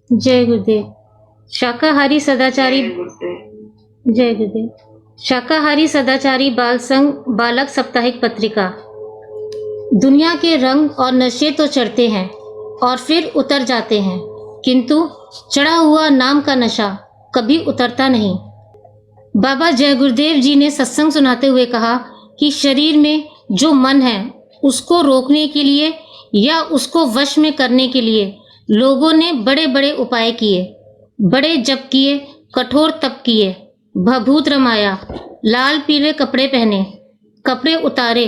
जय गुरुदेव। शाकाहारी सदाचारी जय गुरुदेव। शाकाहारी सदाचारी बाल संघ बालक साप्ताहिक पत्रिका। दुनिया के रंग और नशे तो चढ़ते हैं और फिर उतर जाते हैं, किंतु चढ़ा हुआ नाम का नशा कभी उतरता नहीं। बाबा जय गुरुदेव जी ने सत्संग सुनाते हुए कहा कि शरीर में जो मन है उसको रोकने के लिए या उसको वश में करने के लिए लोगों ने बड़े बड़े उपाय किए, बड़े जप किए, कठोर तप किए, भभूत रमाया, लाल पीले कपड़े पहने, कपड़े उतारे,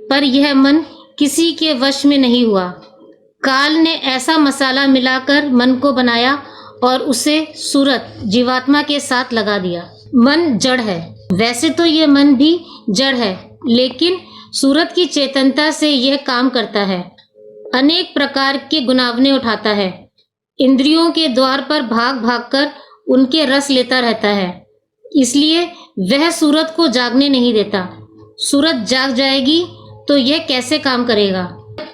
पर यह मन किसी के वश में नहीं हुआ। काल ने ऐसा मसाला मिलाकर मन को बनाया और उसे सूरत जीवात्मा के साथ लगा दिया। मन जड़ है, वैसे तो यह मन भी जड़ है, लेकिन सूरत की चेतनता से यह काम करता है। अनेक प्रकार के गुनावने उठाता है, इंद्रियों के द्वार पर भाग भाग कर उनके रस लेता रहता है, इसलिए वह सूरत को जागने नहीं देता। सूरत जाग जाएगी तो यह कैसे काम करेगा?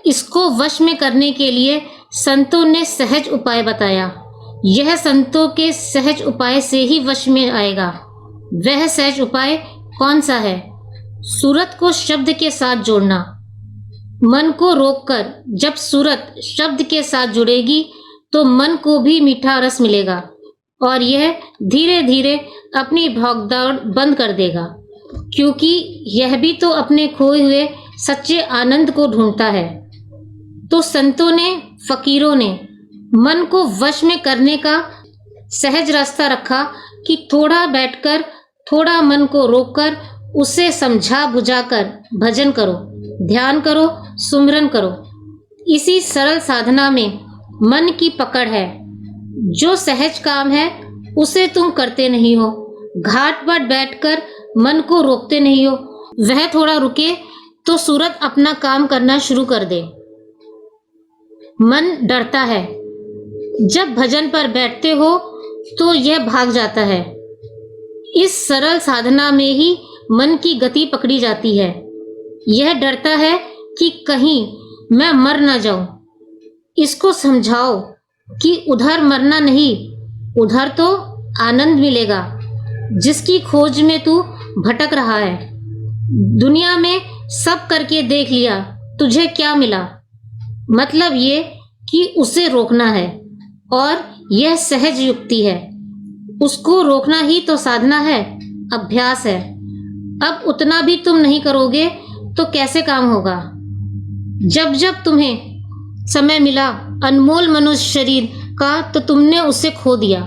इसको वश में करने के लिए संतों ने सहज उपाय बताया। यह संतों के सहज उपाय से ही वश में आएगा। वह सहज उपाय कौन सा है? सूरत को शब्द के साथ जोड़ना। मन को रोककर जब सूरत शब्द के साथ जुड़ेगी तो मन को भी मीठा रस मिलेगा और यह धीरे धीरे अपनी भगदौड़ बंद कर देगा, क्योंकि यह भी तो अपने खोए हुए सच्चे आनंद को ढूंढता है। तो संतों ने, फकीरों ने मन को वश में करने का सहज रास्ता रखा कि थोड़ा बैठकर, थोड़ा मन को रोककर उसे समझा बुझाकर भजन करो, ध्यान करो, सुमिरन करो। इसी सरल साधना में मन की पकड़ है। जो सहज काम है उसे तुम करते नहीं हो। घाट पर बैठकर मन को रोकते नहीं हो। वह थोड़ा रुके तो सूरत अपना काम करना शुरू कर दे। मन डरता है। जब भजन पर बैठते हो तो यह भाग जाता है। इस सरल साधना में ही मन की गति पकड़ी जाती है। यह डरता है कि कहीं मैं मर ना जाऊं। इसको समझाओ कि उधर मरना नहीं, उधर तो आनंद मिलेगा जिसकी खोज में तू भटक रहा है। दुनिया में सब करके देख लिया, तुझे क्या मिला? मतलब ये कि उसे रोकना है और यह सहज युक्ति है। उसको रोकना ही तो साधना है, अभ्यास है। अब उतना भी तुम नहीं करोगे तो कैसे काम होगा? जब जब तुम्हें समय मिला अनमोल मनुष्य शरीर का तो तुमने उसे खो दिया।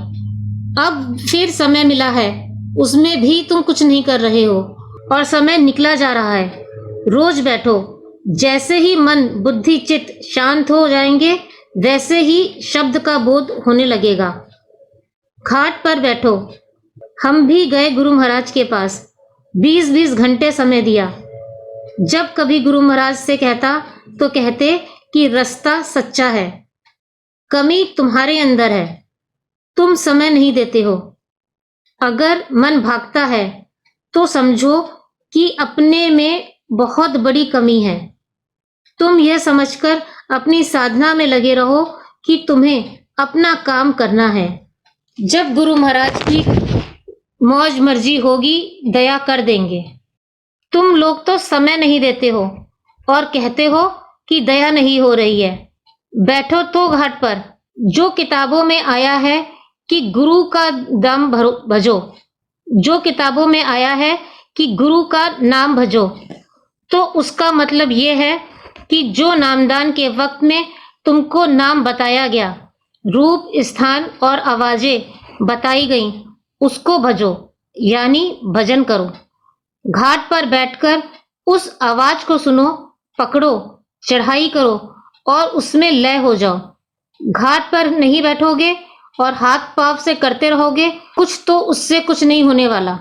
अब फिर समय मिला है, उसमें भी तुम कुछ नहीं कर रहे हो और समय निकला जा रहा है। रोज बैठो। जैसे ही मन, बुद्धि, चित्त शांत हो जाएंगे वैसे ही शब्द का बोध होने लगेगा। घाट पर बैठो। हम भी गए गुरु महाराज के पास, 20-20 घंटे समय दिया। जब कभी गुरु महाराज से कहता तो कहते कि रास्ता सच्चा है, कमी तुम्हारे अंदर है, तुम समय नहीं देते हो। अगर मन भागता है तो समझो कि अपने में बहुत बड़ी कमी है। तुम यह समझकर अपनी साधना में लगे रहो कि तुम्हें अपना काम करना है। जब गुरु महाराज की मौज मर्जी होगी दया कर देंगे। तुम लोग तो समय नहीं देते हो और कहते हो कि दया नहीं हो रही है। बैठो तो घाट पर। जो किताबों में आया है कि गुरु का दम भजो, जो किताबों में आया है कि गुरु का नाम भजो, तो उसका मतलब ये है कि जो नामदान के वक्त में तुमको नाम बताया गया, रूप, स्थान और आवाजें बताई गई, उसको भजो, यानी भजन करो। घाट पर बैठकर उस आवाज को सुनो, पकड़ो, चढ़ाई करो और उसमें लय हो जाओ। घाट पर नहीं बैठोगे और हाथ पांव से करते रहोगे कुछ तो उससे कुछ नहीं होने वाला।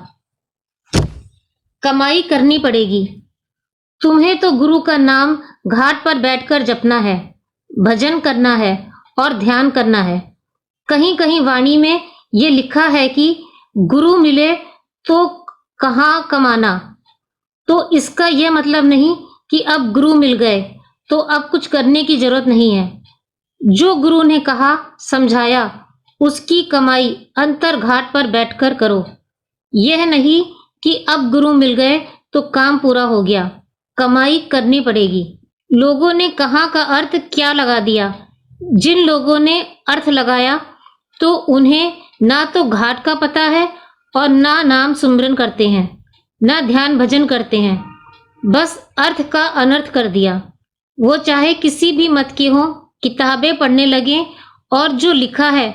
कमाई करनी पड़ेगी। तुम्हें तो गुरु का नाम घाट पर बैठकर जपना है, भजन करना है और ध्यान करना है। कहीं कहीं वाणी में ये लिखा है कि गुरु मिले तो कहाँ कमाना। तो इसका यह मतलब नहीं कि अब गुरु मिल गए तो अब कुछ करने की जरूरत नहीं है। जो गुरु ने कहा, समझाया, उसकी कमाई अंतर्घाट पर बैठकर करो। यह नहीं कि अब गुरु मिल गए तो काम पूरा हो गया, कमाई करनी पड़ेगी। लोगों ने कहाँ का अर्थ क्या लगा दिया। जिन लोगों ने अर्थ लगाया तो उन्हें ना तो घाट का पता है और ना नाम सुमरन करते हैं, ना ध्यान भजन करते हैं, बस अर्थ का अनर्थ कर दिया। वो चाहे किसी भी मत के हों, किताबें पढ़ने लगें और जो लिखा है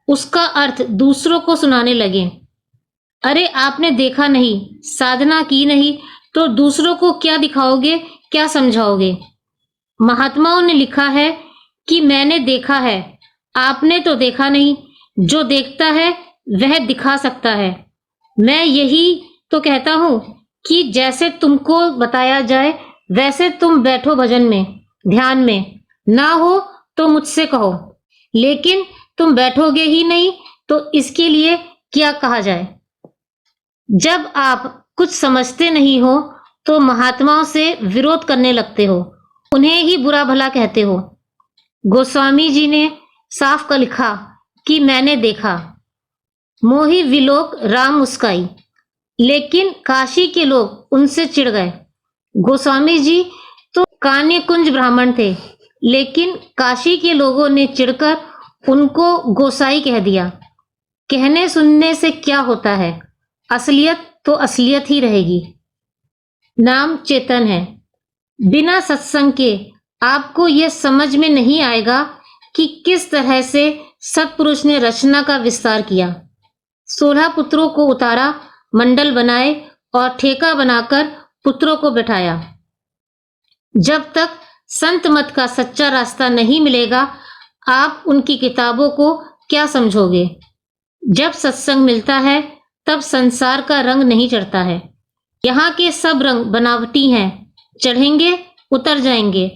उसका अर्थ दूसरों को सुनाने लगें। अरे आपने देखा नहीं, साधना की नहीं तो दूसरों को क्या दिखाओगे, क्या समझाओगे। महात्माओं ने लिखा है कि मैंने देखा है, आपने तो देखा नहीं। जो देखता है वह दिखा सकता है। मैं यही तो कहता हूँ कि जैसे तुमको बताया जाए वैसे तुम बैठो भजन में, ध्यान में। ना हो तो मुझसे कहो, लेकिन तुम बैठोगे ही नहीं तो इसके लिए क्या कहा जाए। जब आप कुछ समझते नहीं हो तो महात्माओं से विरोध करने लगते हो, उन्हें ही बुरा भला कहते हो। गोस्वामी जी ने साफ कर लिखा कि मैंने देखा, मोही विलोक राम मुस्काई, लेकिन काशी के लोग उनसे चिढ़ गए। गोस्वामी जी तो कान्य कुंज ब्राह्मण थे, लेकिन काशी के लोगों ने चिढ़कर उनको गोसाई कह दिया। कहने सुनने से क्या होता है, असलियत तो असलियत ही रहेगी। नाम चेतन है। बिना सत्संग के आपको यह समझ में नहीं आएगा कि किस तरह से सत्पुरुष ने रचना का विस्तार किया। 16 पुत्रों को उतारा, मंडल बनाए और ठेका बनाकर पुत्रों को बैठाया। जब तक संत मत का सच्चा रास्ता नहीं मिलेगा, आप उनकी किताबों को क्या समझोगे। जब सत्संग मिलता है तब संसार का रंग नहीं चढ़ता है। यहाँ के सब रंग बनावटी हैं, चढ़ेंगे उतर जाएंगे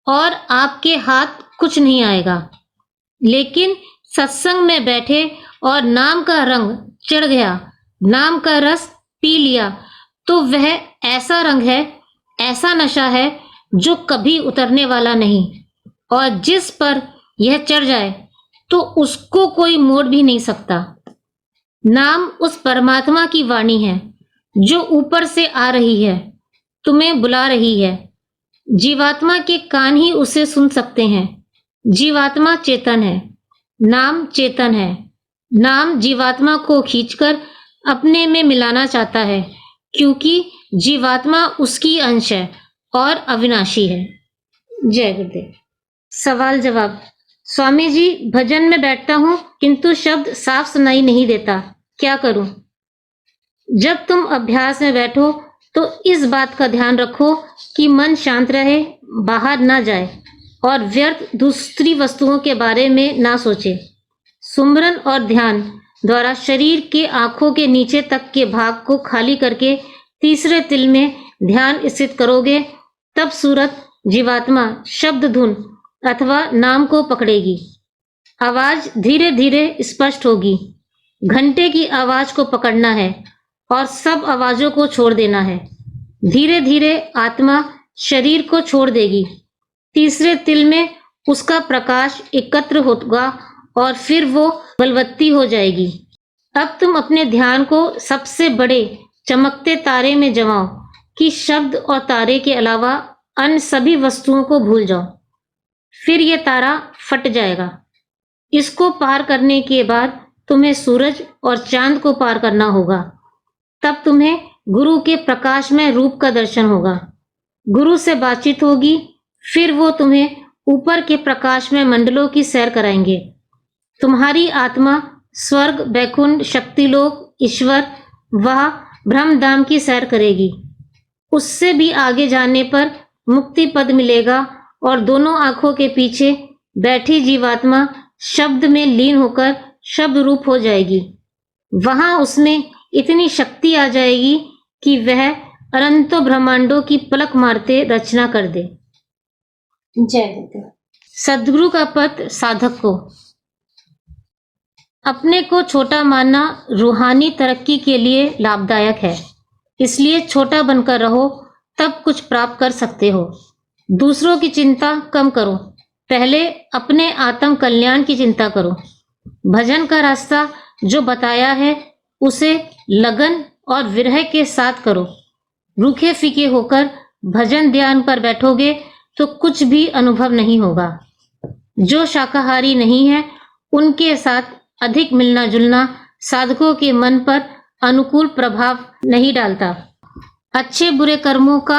और आपके हाथ कुछ नहीं आएगा। लेकिन सत्संग में बैठे और नाम का रंग चढ़ गया, नाम का रस पी लिया, तो वह ऐसा रंग है, ऐसा नशा है जो कभी उतरने वाला नहीं। और जिस पर यह चढ़ जाए तो उसको कोई मोड़ भी नहीं सकता। नाम उस परमात्मा की वाणी है जो ऊपर से आ रही है, तुम्हें बुला रही है। जीवात्मा के कान ही उसे सुन सकते हैं। जीवात्मा चेतन है, नाम चेतन है। नाम जीवात्मा को खींचकर अपने में मिलाना चाहता है, क्योंकि जीवात्मा उसकी अंश है और अविनाशी है। जय गुरुदेव। सवाल जवाब। स्वामी जी, भजन में बैठता हूँ किंतु शब्द साफ सुनाई नहीं देता, क्या करूं। जब तुम अभ्यास में बैठो तो इस बात का ध्यान रखो कि मन शांत रहे, बाहर ना जाए और व्यर्थ दूसरी वस्तुओं के बारे में ना सोचे। सुमरन और ध्यान द्वारा शरीर के आंखों के नीचे तक के भाग को खाली करके तीसरे तिल में ध्यान स्थित करोगे, तब सूरत जीवात्मा शब्द धुन अथवा नाम को पकड़ेगी। आवाज धीरे धीरे स्पष्ट होगी। घंटे की आवाज को पकड़ना है और सब आवाजों को छोड़ देना है। धीरे धीरे आत्मा शरीर को छोड़ देगी। तीसरे तिल में उसका प्रकाश एकत्र होगा और फिर वो बलवत्ती हो जाएगी। अब तुम अपने ध्यान को सबसे बड़े चमकते तारे में जमाओ कि शब्द और तारे के अलावा अन्य सभी वस्तुओं को भूल जाओ। फिर ये तारा फट जाएगा। इसको पार करने के बाद तुम्हें सूरज और चांद को पार करना होगा। तब तुम्हें गुरु के प्रकाश में रूप का दर्शन होगा। गुरु से बातचीत होगी, फिर वो तुम्हें ऊपर के प्रकाश में मंडलों की सैर कराएंगे। तुम्हारी आत्मा स्वर्ग, बैकुंठ, शक्तिलोक, ईश्वर वह ब्रह्मधाम की सैर करेगी। उससे भी आगे जाने पर मुक्ति पद मिलेगा और दोनों आंखों के पीछे बैठी जीवात्मा शब्द में लीन होकर शब्द रूप हो जाएगी। वहां उसमें इतनी शक्ति आ जाएगी कि वह अनंतों ब्रह्मांडों की पलक मारते रचना कर दे। जय गुरुदेव। सद्गुरु का पत्र साधक को। अपने को छोटा मानना रूहानी तरक्की के लिए लाभदायक है, इसलिए छोटा बनकर रहो, तब कुछ प्राप्त कर सकते हो। दूसरों की चिंता कम करो, पहले अपने आत्म कल्याण की चिंता करो। भजन का रास्ता जो बताया है उसे लगन और विरह के साथ करो। रूखे फीके होकर भजन ध्यान पर बैठोगे तो कुछ भी अनुभव नहीं होगा। जो शाकाहारी नहीं है उनके साथ अधिक मिलना जुलना साधकों के मन पर अनुकूल प्रभाव नहीं डालता। अच्छे बुरे कर्मों का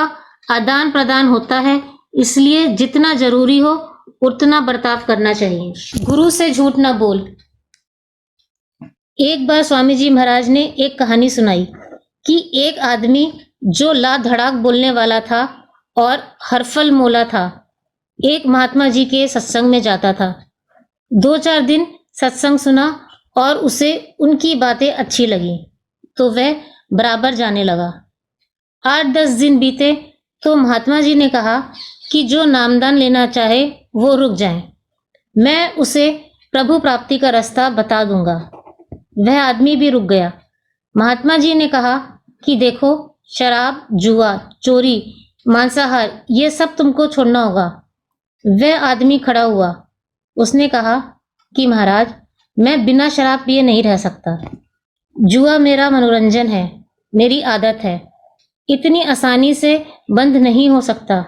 आदान प्रदान होता है, इसलिए जितना जरूरी हो उतना बर्ताव करना चाहिए। गुरु से झूठ ना बोल। एक बार स्वामी जी महाराज ने एक कहानी सुनाई कि एक आदमी जो ला धड़ाक बोलने वाला था और हरफल मोला था, एक महात्मा जी के सत्संग में जाता था। 2-4 दिन सत्संग सुना और उसे उनकी बातें अच्छी लगी तो वह बराबर जाने लगा। 8-10 दिन बीते तो महात्मा जी ने कहा कि जो नामदान लेना चाहे वो रुक जाए, मैं उसे प्रभु प्राप्ति का रास्ता बता दूंगा। वह आदमी भी रुक गया। महात्मा जी ने कहा कि देखो, शराब, जुआ, चोरी, मांसाहार ये सब तुमको छोड़ना होगा। वह आदमी खड़ा हुआ। उसने कहा कि महाराज, मैं बिना शराब पिए नहीं रह सकता। जुआ मेरा मनोरंजन है, मेरी आदत है, इतनी आसानी से बंद नहीं हो सकता।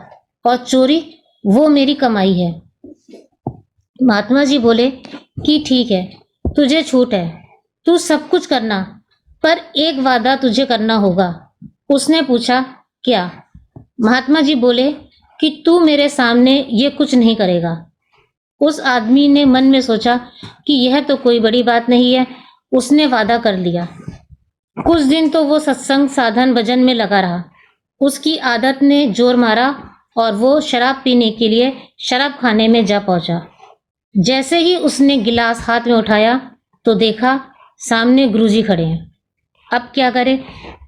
और चोरी वो मेरी कमाई है। महात्मा जी बोले कि ठीक है, तुझे छूट है, तू सब कुछ करना, पर एक वादा तुझे करना होगा। उसने पूछा क्या? महात्मा जी बोले कि तू मेरे सामने ये कुछ नहीं करेगा। उस आदमी ने मन में सोचा कि यह तो कोई बड़ी बात नहीं है। उसने वादा कर लिया। कुछ दिन तो वो सत्संग साधन भजन में लगा रहा। उसकी आदत ने जोर मारा और वो शराब पीने के लिए शराब खाने में जा पहुंचा। जैसे ही उसने गिलास हाथ में उठाया तो देखा सामने गुरुजी खड़े हैं। अब क्या करे?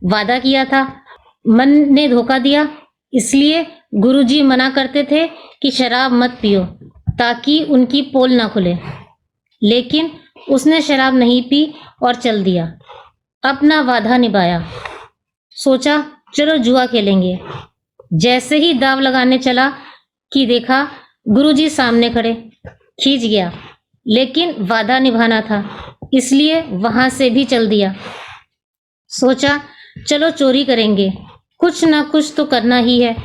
वादा किया था, मन ने धोखा दिया। इसलिए गुरुजी मना करते थे कि शराब मत पियो ताकि उनकी पोल ना खुले। लेकिन उसने शराब नहीं पी और चल दिया, अपना वादा निभाया। सोचा चलो जुआ खेलेंगे। जैसे ही दाव लगाने चला कि देखा गुरुजी सामने खड़े। खींच गया, लेकिन वादा निभाना था, इसलिए वहां से भी चल दिया। सोचा चलो चोरी करेंगे, कुछ ना कुछ तो करना ही है।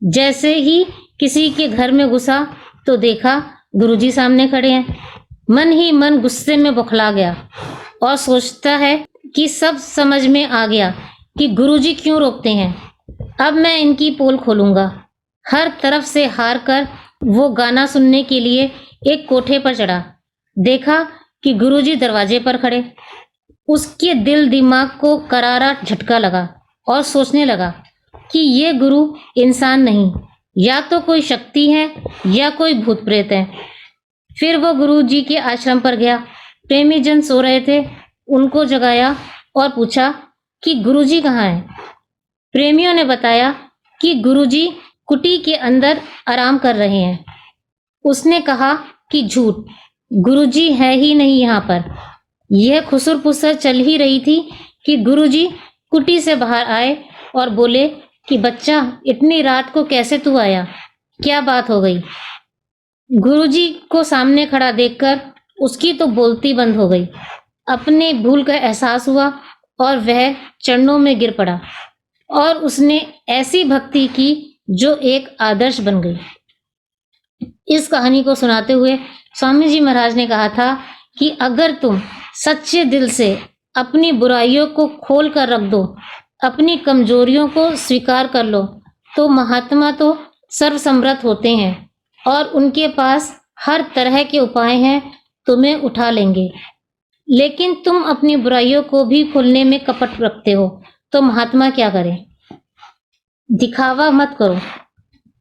जैसे ही किसी के घर में घुसा तो देखा गुरुजी सामने खड़े हैं। मन ही मन गुस्से में बौखला गया और सोचता है कि सब समझ में आ गया कि गुरुजी क्यों रोकते हैं। अब मैं इनकी पोल खोलूंगा। हर तरफ से हार कर वो गाना सुनने के लिए एक कोठे पर चढ़ा। देखा कि गुरुजी दरवाजे पर खड़े। उसके दिल दिमाग को करारा झटका लगा और सोचने लगा कि ये गुरु इंसान नहीं, या तो कोई शक्ति है या कोई भूत प्रेत है। फिर वो गुरुजी के आश्रम पर गया। प्रेमी जन सो रहे थे, उनको जगाया और पूछा कि गुरुजी कहाँ हैं। प्रेमियों ने बताया कि गुरुजी कुटी के अंदर आराम कर रहे हैं। उसने कहा कि झूठ, गुरुजी है ही नहीं यहाँ पर। यह खुसर पुसर चल ही रही थी कि गुरुजी कुटी से बाहर आए और बोले कि बच्चा, इतनी रात को कैसे तू आया, क्या बात हो गई? गुरुजी को सामने खड़ा देखकर उसकी तो बोलती बंद हो गई। अपने भूल का एहसास हुआ और वह चरणों में गिर पड़ा और उसने ऐसी भक्ति की जो एक आदर्श बन गई। इस कहानी को सुनाते हुए स्वामी जी महाराज ने कहा था कि अगर तुम सच्चे दिल से अपनी बुराइयों को खोल कर रख दो, अपनी कमजोरियों को स्वीकार कर लो, तो महात्मा तो सर्वसमर्थ होते हैं और उनके पास हर तरह के उपाय हैं, तुम्हें उठा लेंगे। लेकिन तुम अपनी बुराइयों को भी खोलने में कपट रखते हो, तो महात्मा क्या करें? दिखावा मत करो।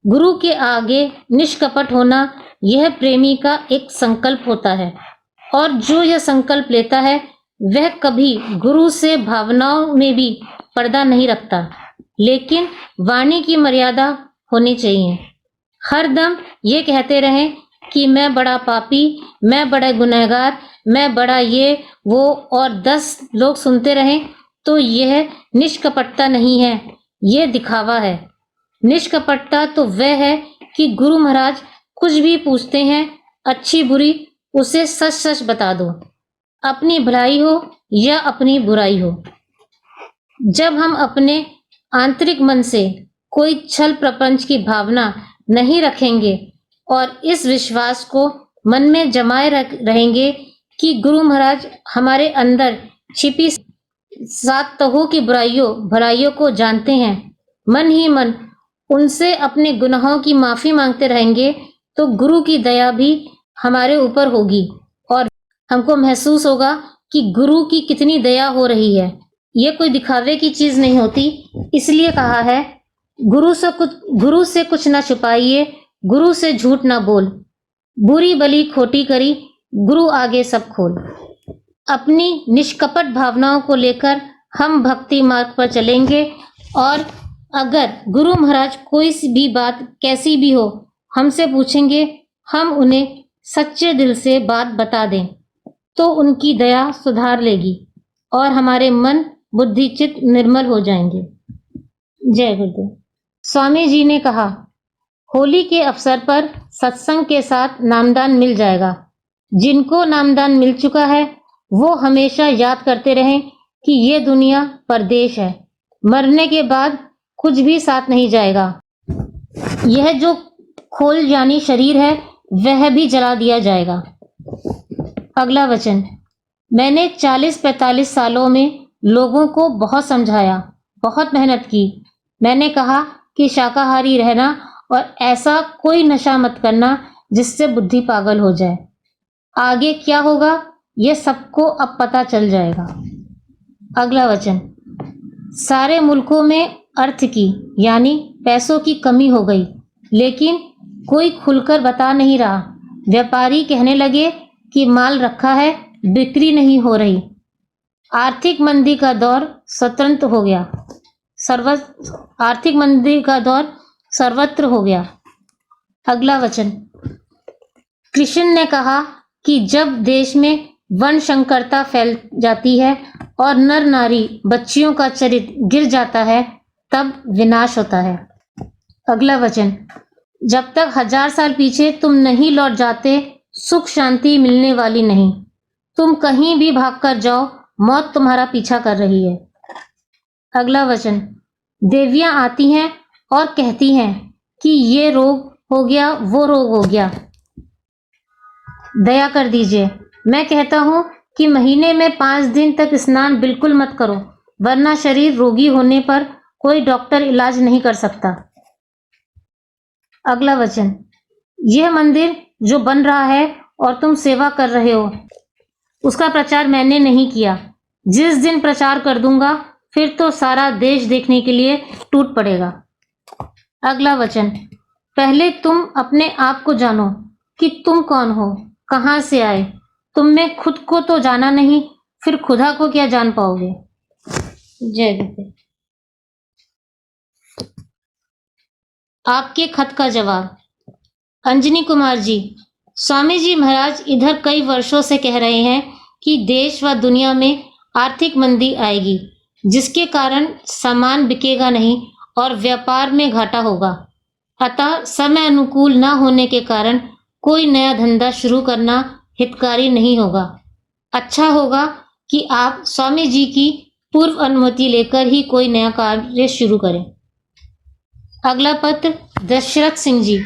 गुरु के आगे निष्कपट होना यह प्रेमी का एक संकल्प होता है, और जो यह संकल्प लेता है वह कभी गुरु से भावनाओं में भी पर्दा नहीं रखता। लेकिन वाणी की मर्यादा होनी चाहिए। हर दम ये कहते रहें कि मैं बड़ा पापी, मैं बड़ा गुनहगार, मैं बड़ा ये वो, और 10 लोग सुनते रहें, तो यह निष्कपटता नहीं है, ये दिखावा है। निष्कपटता तो वह है कि गुरु महाराज कुछ भी पूछते हैं, अच्छी बुरी उसे सच सच बता दो। अपनी भलाई हो या अपनी बुराई हो। जब हम अपने आंतरिक मन से कोई छल प्रपंच की भावना नहीं रखेंगे और इस विश्वास को मन में जमाए रहेंगे कि गुरु महाराज हमारे अंदर छिपी 7 तहों की भलाइयों को जानते हैं, मन ही मन उनसे अपने गुनाहों की माफी मांगते रहेंगे, तो गुरु की दया भी हमारे ऊपर होगी और हमको महसूस होगा कि गुरु की कितनी दया हो रही है। ये कोई दिखावे की चीज नहीं होती, इसलिए कहा है गुरु से कुछ ना छुपाइए, गुरु से झूठ ना बोल, बुरी भली खोटी करी, गुरु आगे सब खोल। अपनी निष्कपट भावनाओं को लेकर हम भक्ति मार्ग पर चलेंगे और अगर गुरु महाराज कोई सी भी बात कैसी भी हो हमसे पूछेंगे, हम उन्हें सच्चे दिल से बात बता दें तो उनकी दया सुधार लेगी और हमारे मन बुद्धि चित्त निर्मल हो जाएंगे। जय गुरुदेव। स्वामी जी ने कहा, होली के अवसर पर सत्संग के साथ नामदान मिल जाएगा। जिनको नामदान मिल चुका है वो हमेशा याद करते रहें कि ये दुनिया परदेश है, मरने के बाद कुछ भी साथ नहीं जाएगा। यह जो खोल यानी शरीर है वह भी जला दिया जाएगा। अगला वचन, मैंने 40-45 सालों में लोगों को बहुत समझाया, बहुत मेहनत की। मैंने कहा कि शाकाहारी रहना और ऐसा कोई नशा मत करना जिससे बुद्धि पागल हो जाए। आगे क्या होगा ये सबको अब पता चल जाएगा। अगला वचन, सारे मुल्कों में अर्थ की यानी पैसों की कमी हो गई, लेकिन कोई खुलकर बता नहीं रहा। व्यापारी कहने लगे कि माल रखा है, बिक्री नहीं हो रही। आर्थिक मंदी का दौर स्वतंत्र हो गया, आर्थिक मंदी का दौर सर्वत्र हो गया। अगला वचन, कृष्ण ने कहा कि जब देश में वर्ण संकरता फैल जाती है और नर नारी बच्चियों का चरित्र गिर जाता है तब विनाश होता है। अगला वचन, जब तक 1000 साल पीछे तुम नहीं लौट जाते सुख शांति मिलने वाली नहीं। तुम कहीं भी भागकर जाओ, मौत तुम्हारा पीछा कर रही है। अगला वचन, देवियां आती हैं और कहती हैं कि ये रोग हो गया, वो रोग हो गया, दया कर दीजिए। मैं कहता हूं कि महीने में 5 दिन तक स्नान बिल्कुल मत करो, वरना शरीर रोगी होने पर कोई डॉक्टर इलाज नहीं कर सकता। अगला वचन, यह मंदिर जो बन रहा है और तुम सेवा कर रहे हो उसका प्रचार मैंने नहीं किया। जिस दिन प्रचार कर दूंगा फिर तो सारा देश देखने के लिए टूट पड़ेगा। अगला वचन, पहले तुम अपने आप को जानो कि तुम कौन हो, कहां से आए। तुमने खुद को तो जाना नहीं, फिर खुदा को क्या जान पाओगे। जय गुरुदेव। आपके खत का जवाब, अंजनी कुमार जी, स्वामी जी महाराज इधर कई वर्षों से कह रहे हैं कि देश व दुनिया में आर्थिक मंदी आएगी, जिसके कारण सामान बिकेगा नहीं और व्यापार में घाटा होगा। अतः समय अनुकूल न होने के कारण कोई नया धंधा शुरू करना हितकारी नहीं होगा। अच्छा होगा कि आप स्वामी जी की पूर्व अनुमति लेकर ही कोई नया कार्य शुरू करें। अगला पत्र, दशरथ सिंह जी,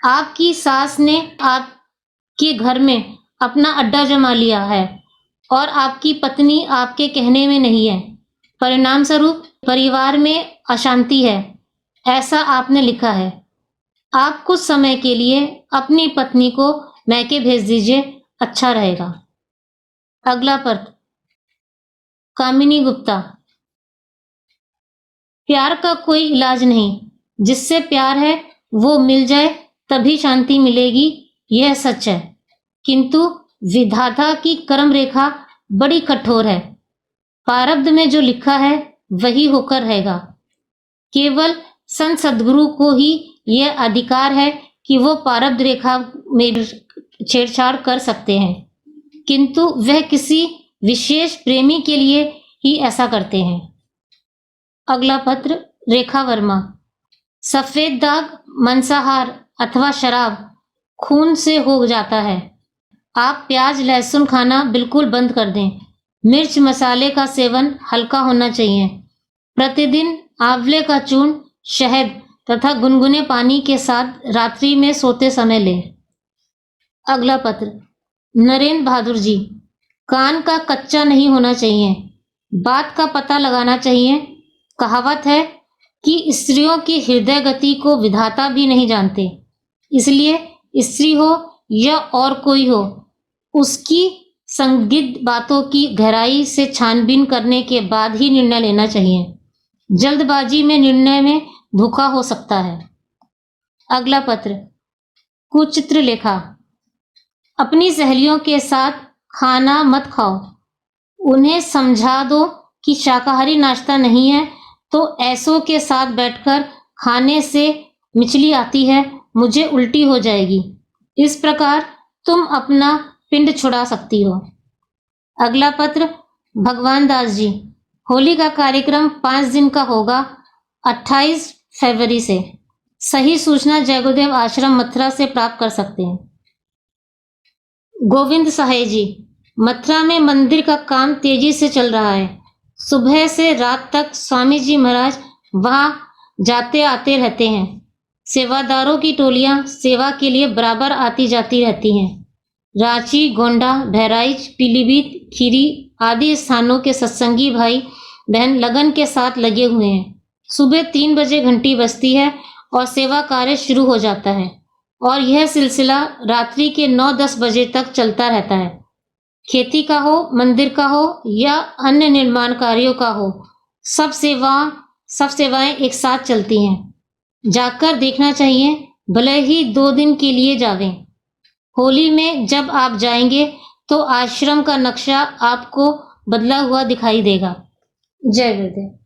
आपकी सास ने आपके घर में अपना अड्डा जमा लिया है और आपकी पत्नी आपके कहने में नहीं है। परिणाम स्वरूप परिवार में अशांति है, ऐसा आपने लिखा है। आप कुछ समय के लिए अपनी पत्नी को मैके भेज दीजिए, अच्छा रहेगा। अगला पत्र, कामिनी गुप्ता, प्यार का कोई इलाज नहीं, जिससे प्यार है वो मिल जाए तभी शांति मिलेगी, यह सच है। किंतु विधाता की कर्म रेखा बड़ी कठोर है। प्रारब्ध में जो लिखा है वही होकर रहेगा। केवल संत सद्गुरु को ही यह अधिकार है कि वो प्रारब्ध रेखा में छेड़छाड़ कर सकते हैं, किंतु वह किसी विशेष प्रेमी के लिए ही ऐसा करते हैं। अगला पत्र, रेखा वर्मा, सफेद दाग मांसाहार अथवा शराब खून से हो जाता है। आप प्याज लहसुन खाना बिल्कुल बंद कर दें। मिर्च मसाले का सेवन हल्का होना चाहिए। प्रतिदिन आंवले का चूर्ण, शहद तथा गुनगुने पानी के साथ रात्रि में सोते समय लें। अगला पत्र, नरेंद्र बहादुर जी। कान का कच्चा नहीं होना चाहिए, बात का पता लगाना चाहिए। कहावत है कि स्त्रियों की हृदय गति को विधाता भी नहीं जानते, इसलिए स्त्री हो या और कोई हो, उसकी संदिग्ध बातों की गहराई से छानबीन करने के बाद ही निर्णय लेना चाहिए। जल्दबाजी में निर्णय में धोखा हो सकता है। अगला पत्र, कुचित्र लेखा। अपनी सहेलियों के साथ खाना मत खाओ, उन्हें समझा दो कि शाकाहारी नाश्ता नहीं है, तो ऐसों के साथ बैठकर खाने से मिचली आती है, मुझे उल्टी हो जाएगी। इस प्रकार तुम अपना पिंड छुड़ा सकती हो। अगला पत्र, भगवान दास जी। होली का कार्यक्रम 5 दिन का होगा, 28 फरवरी से। सही सूचना जय गुरुदेव आश्रम मथुरा से प्राप्त कर सकते हैं। गोविंद सहाय जी। मथुरा में मंदिर का काम तेजी से चल रहा है। सुबह से रात तक स्वामी जी महाराज वहां जाते आते रहते हैं। सेवादारों की टोलियां सेवा के लिए बराबर आती जाती रहती हैं। रांची, गोंडा, बहराइच, पीलीभीत, खीरी आदि स्थानों के सत्संगी भाई बहन लगन के साथ लगे हुए हैं। सुबह 3 बजे घंटी बजती है और सेवा कार्य शुरू हो जाता है और यह सिलसिला रात्रि के 9-10 बजे तक चलता रहता है। खेती का हो, मंदिर का हो या अन्य निर्माण कार्यों का हो, सब सेवाएं एक साथ चलती हैं। जाकर देखना चाहिए, भले ही 2 दिन के लिए जावें। होली में जब आप जाएंगे तो आश्रम का नक्शा आपको बदला हुआ दिखाई देगा। जय गुरुदेव।